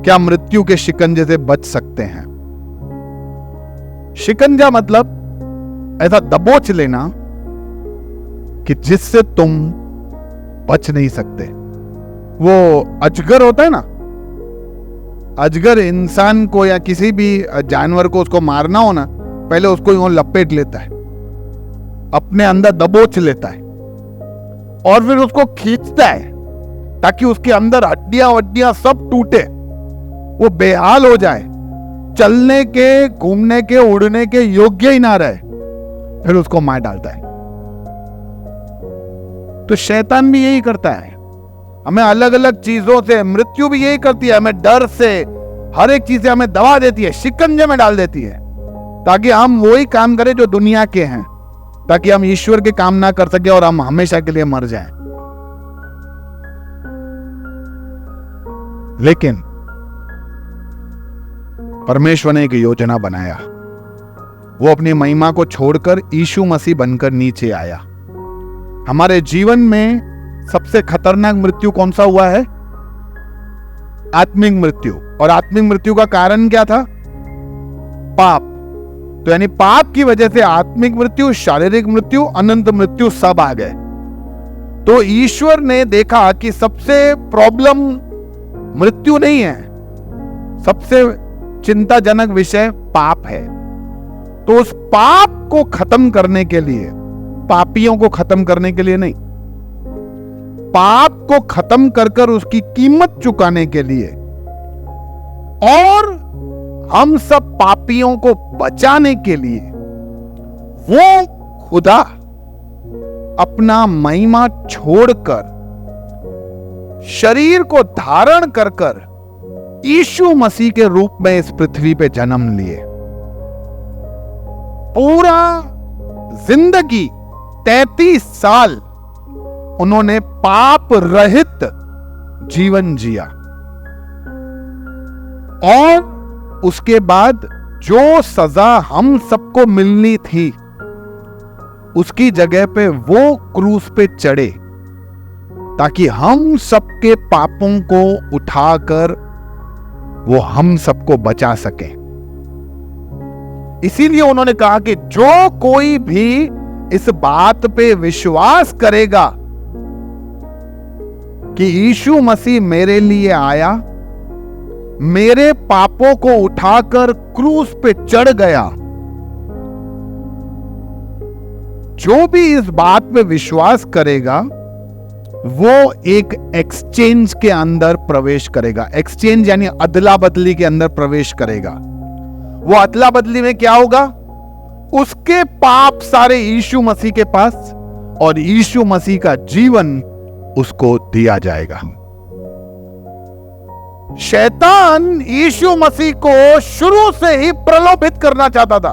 क्या मृत्यु के शिकंजे से बच सकते हैं। शिकंजा मतलब ऐसा दबोच लेना कि जिससे तुम बच नहीं सकते। वो अजगर होता है ना, अजगर इंसान को या किसी भी जानवर को उसको मारना हो ना, पहले उसको यूं लपेट लेता है, अपने अंदर दबोच लेता है और फिर उसको खींचता है ताकि उसके अंदर हड्डियां वड्डियां सब टूटे, वो बेहाल हो जाए, चलने के, घूमने के, उड़ने के योग्य ही ना रहे, फिर उसको मार डालता है। तो शैतान भी यही करता है, हमें अलग अलग चीजों से, मृत्यु भी यही करती है, हमें डर से, हर एक चीज से हमें दबा देती है, शिकंजे में डाल देती है, ताकि हम वही काम करें जो दुनिया के हैं, ताकि हम ईश्वर के काम ना कर सके और हम हमेशा के लिए मर जाएं। लेकिन परमेश्वर ने एक योजना बनाया, वो अपनी महिमा को छोड़कर यीशु मसीह बनकर नीचे आया। हमारे जीवन में सबसे खतरनाक मृत्यु कौन सा हुआ है? आत्मिक मृत्यु। और आत्मिक मृत्यु का कारण क्या था? पाप। तो यानी पाप की वजह से आत्मिक मृत्यु, शारीरिक मृत्यु, अनंत मृत्यु सब आ गए। तो ईश्वर ने देखा कि सबसे प्रॉब्लम मृत्यु नहीं है, सबसे चिंताजनक विषय पाप है। तो उस पाप को खत्म करने के लिए, पापियों को खत्म करने के लिए नहीं, पाप को खत्म कर उसकी कीमत चुकाने के लिए और हम सब पापियों को बचाने के लिए वो खुदा अपना महिमा छोड़कर शरीर को धारण कर यीशु मसीह के रूप में इस पृथ्वी पे जन्म लिए। पूरा जिंदगी 33 साल उन्होंने पाप रहित जीवन जिया और उसके बाद जो सजा हम सबको मिलनी थी उसकी जगह पे वो क्रूस पे चढ़े ताकि हम सबके पापों को उठाकर वो हम सबको बचा सके। इसीलिए उन्होंने कहा कि जो कोई भी इस बात पे विश्वास करेगा कि यीशु मसीह मेरे लिए आया, मेरे पापों को उठाकर क्रूस पे चढ़ गया, जो भी इस बात पे विश्वास करेगा वो एक एक्सचेंज के अंदर प्रवेश करेगा। एक्सचेंज यानी अदला बदली के अंदर प्रवेश करेगा। वो अदला बदली में क्या होगा? उसके पाप सारे यीशु मसीह के पास और यीशु मसीह का जीवन उसको दिया जाएगा। शैतान यीशु मसीह को शुरू से ही प्रलोभित करना चाहता था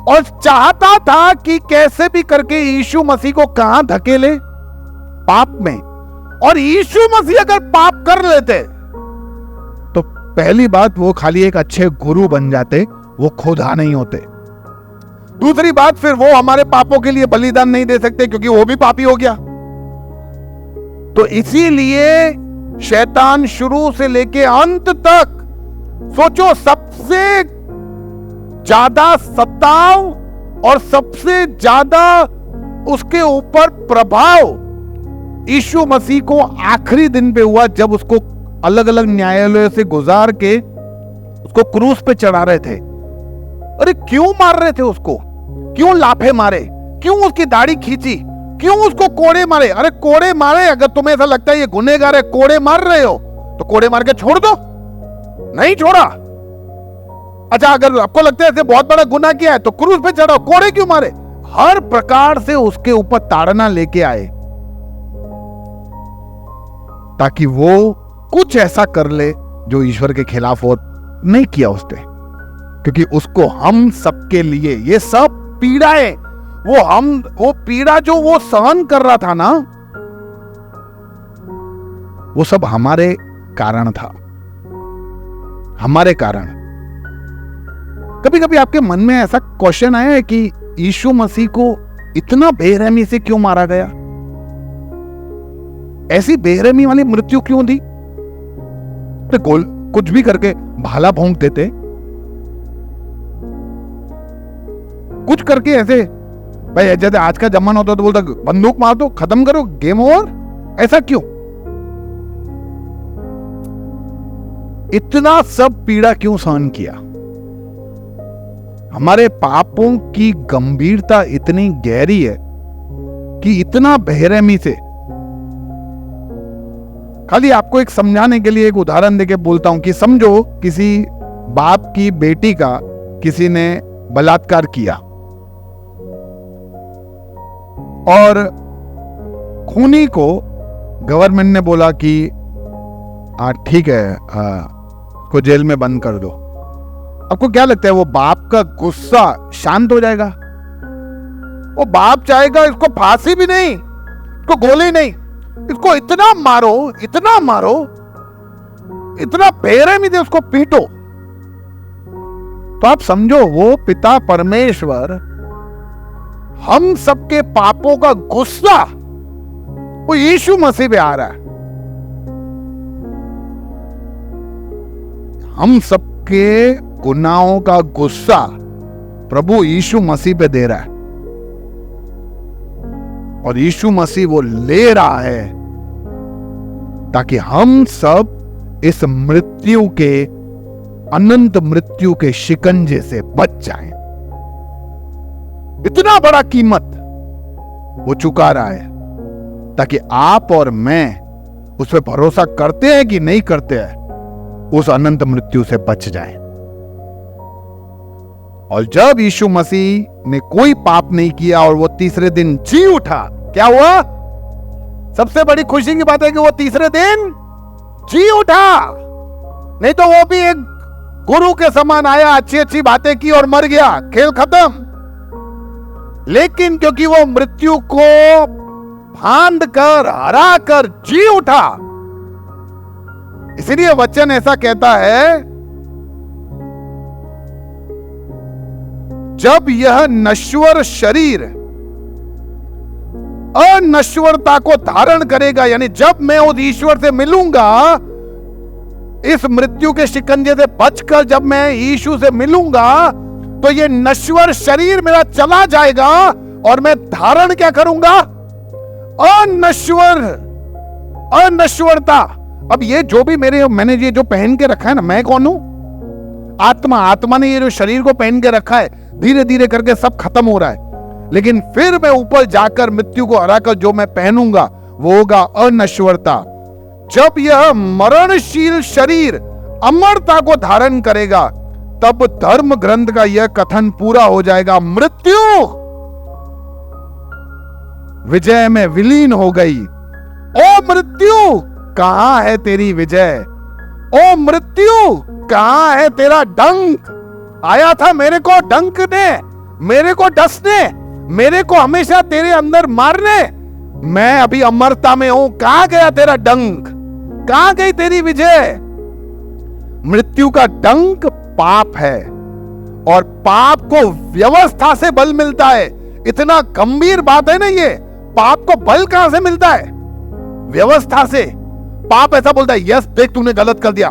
और चाहता था कि कैसे भी करके यीशु मसीह को कहां धकेले? पाप में। और यीशु मसीह अगर पाप कर लेते तो पहली बात वो खाली एक अच्छे गुरु बन जाते, वो खुदा नहीं होते। दूसरी बात, फिर वो हमारे पापों के लिए बलिदान नहीं दे सकते क्योंकि वो भी पापी हो गया। तो इसीलिए शैतान शुरू से लेके अंत तक, सोचो, सबसे ज्यादा सताव और सबसे ज्यादा उसके ऊपर प्रभाव यीशु मसीह को आखिरी दिन पे हुआ जब उसको अलग अलग न्यायालयों से गुजार के उसको क्रूस पे चढ़ा रहे थे। अरे क्यों मार रहे थे उसको? क्यों लाफे मारे? क्यों उसकी दाढ़ी खींची? क्यों उसको कोड़े मारे? अरे कोड़े मारे, अगर तुम्हें ऐसा लगता है ये गुनहगार है, कोड़े मार रहे हो तो कोड़े मार के छोड़ दो। नहीं छोड़ा। अच्छा, अगर आपको लगता है ऐसे बहुत बड़ा गुनाह किया है तो क्रूस पे चढ़ाओ, कोड़े क्यों मारे? हर प्रकार से उसके ऊपर ताड़ना लेके आए ताकि वो कुछ ऐसा कर ले जो ईश्वर के खिलाफ हो। नहीं किया उसने, क्योंकि उसको हम सबके लिए ये सब पीड़ाएं, वो पीड़ा जो वो सहन कर रहा था ना, वो सब हमारे कारण था, हमारे कारण। कभी कभी आपके मन में ऐसा क्वेश्चन आया है कि यीशु मसीह को इतना बेरहमी से क्यों मारा गया? ऐसी बेरहमी वाली मृत्यु क्यों दी? कुछ भी करके भाला भोंक देते, कुछ करके ऐसे। भाई जैसे आज का जमाना होता तो बोलता बंदूक मार दो, खत्म करो, गेम ओवर। ऐसा क्यों? इतना सब पीड़ा क्यों सहन किया? हमारे पापों की गंभीरता इतनी गहरी है कि इतना बेरहमी से। खाली आपको एक समझाने के लिए एक उदाहरण देके बोलता हूं कि समझो किसी बाप की बेटी का किसी ने बलात्कार किया और खूनी को गवर्नमेंट ने बोला कि ठीक है, को जेल में बंद कर दो। आपको क्या लगता है वो बाप का गुस्सा शांत हो जाएगा? वो बाप चाहेगा इसको फांसी भी नहीं, इसको गोली नहीं, इसको इतना मारो, इतना मारो, इतना बेरहमी से उसको पीटो। तो आप समझो वो पिता परमेश्वर हम सबके पापों का गुस्सा वो यीशु मसीह पे आ रहा है। हम सबके गुनाहों का गुस्सा प्रभु यीशु मसीह पे दे रहा है और यीशु मसीह वो ले रहा है ताकि हम सब इस मृत्यु के, अनंत मृत्यु के शिकंजे से बच जाएं। इतना बड़ा कीमत वो चुका रहा है ताकि आप और मैं उस पर भरोसा करते हैं कि नहीं करते हैं, उस अनंत मृत्यु से बच जाएं। और जब यीशु मसीह ने कोई पाप नहीं किया और वो तीसरे दिन जी उठा, क्या हुआ? सबसे बड़ी खुशी की बात है कि वो तीसरे दिन जी उठा। नहीं तो वो भी एक गुरु के समान आया, अच्छी अच्छी बातें की और मर गया, खेल खत्म। लेकिन क्योंकि वो मृत्यु को फांद कर, हरा कर जी उठा, इसलिए वचन ऐसा कहता है, जब यह नश्वर शरीर अनश्वरता को धारण करेगा, यानी जब मैं उस ईश्वर से मिलूंगा, इस मृत्यु के शिकंजे से बचकर जब मैं यीशु से मिलूंगा, तो ये नश्वर शरीर मेरा चला जाएगा और मैं धारण क्या करूंगा? अनश्वरता। अब ये जो भी मैंने ये जो पहन के रखा है ना, मैं कौन हूं? आत्मा ने ये जो शरीर को पहन के रखा है, धीरे धीरे करके सब खत्म हो रहा है। लेकिन फिर मैं ऊपर जाकर मृत्यु को हराकर जो मैं पहनूंगा वो होगा अनश्वरता। जब यह मरणशील शरीर अमरता को धारण करेगा, तब धर्म ग्रंथ का यह कथन पूरा हो जाएगा, मृत्यु विजय में विलीन हो गई। ओ मृत्यु, कहां है तेरी विजय? ओ मृत्यु, कहां है तेरा डंक? आया था मेरे को डंकने, मेरे को डसने, मेरे को हमेशा तेरे अंदर मारने। मैं अभी अमरता में हूं, कहां गया तेरा डंक? कहां गई तेरी विजय? मृत्यु का डंक पाप है और पाप को व्यवस्था से बल मिलता है। इतना गंभीर बात है ना ये। पाप को बल कहां से मिलता है? व्यवस्था से। पाप ऐसा बोलता है, यस देख तूने गलत कर दिया,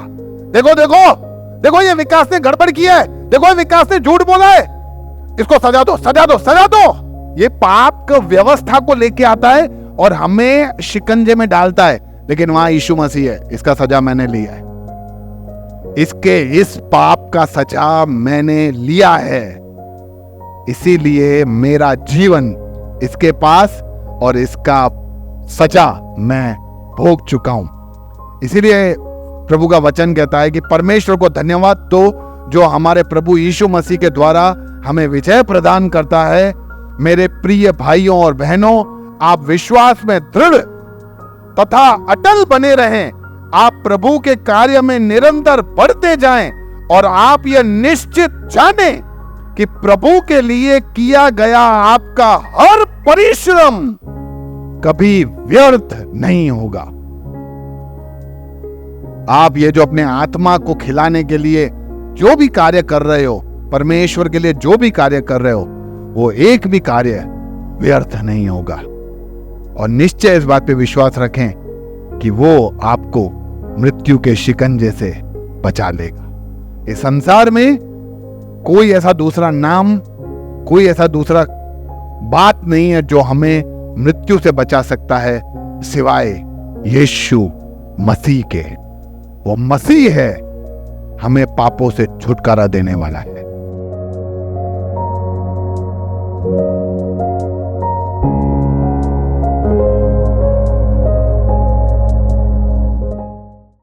देखो देखो देखो ये विकास ने गड़बड़ किया है, देखो विकास ने झूठ बोला है, इसको सजा दो सजा दो सजा दो। ये पाप का व्यवस्था को लेके आता है और हमें शिकंजे में डालता है। लेकिन वहां यीशु मसीह है, इसका सजा मैंने लिया है, इस पाप का सजा मैंने लिया है, इसीलिए मेरा जीवन इसके पास और इसका सजा मैं भोग चुका हूं। इसीलिए प्रभु का वचन कहता है कि परमेश्वर को धन्यवाद दो जो हमारे प्रभु यीशु मसीह के द्वारा हमें विजय प्रदान करता है। मेरे प्रिय भाइयों और बहनों, आप विश्वास में दृढ़ तथा अटल बने रहें। आप प्रभु के कार्य में निरंतर बढ़ते जाएं और आप यह निश्चित जानें कि प्रभु के लिए किया गया आपका हर परिश्रम कभी व्यर्थ नहीं होगा। आप ये जो अपने आत्मा को खिलाने के लिए जो भी कार्य कर रहे हो, परमेश्वर के लिए जो भी कार्य कर रहे हो, वो एक भी कार्य व्यर्थ नहीं होगा। और निश्चय इस बात पे विश्वास रखें कि वो आपको मृत्यु के शिकंजे से बचा लेगा। इस संसार में कोई ऐसा दूसरा नाम, कोई ऐसा दूसरा बात नहीं है जो हमें मृत्यु से बचा सकता है सिवाय यीशु मसीह के। वो मसीह है, हमें पापों से छुटकारा देने वाला है।